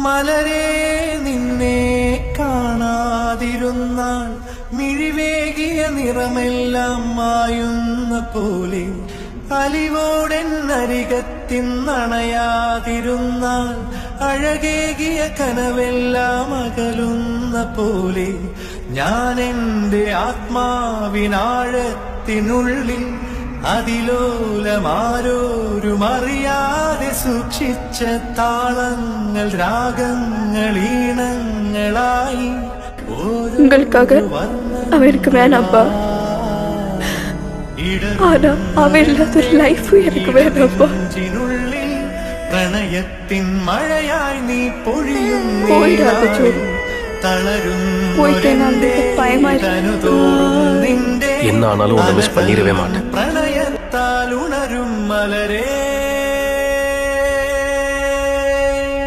മലരേ നിന്നെ കാണാതിരുന്നാൽ മിഴിവേകിയ നിറമെല്ലാം മായുന്ന പോലെ അലിവോടെന്നരികത്തിന്നണയാതിരുന്നാൽ അഴകേകിയ കനവെല്ലാം അകലുന്ന പോലെ ഞാൻ എൻ്റെ ആത്മാവിനാഴത്തിനുള്ളിൽ അതിലോലമാരോരും അറിയാതെ സൂക്ഷിച്ച താളങ്ങൾ രാഗങ്ങൾ ഈണങ്ങളായി உங்களுக்காக அவருக்கு வேணாப்பா. ஆனா அவன் இல்லாத ஒரு லைஃப் எனக்கு வேணாப்பா. പ്രണയത്തിൻ മഴയായി നീ പൊഴിയും എന്നാണാലും ഒന്ന് മിസ് பண்ணிடவே மாட்டேன். പ്രണയത്താൽ ഉണരും മലരേ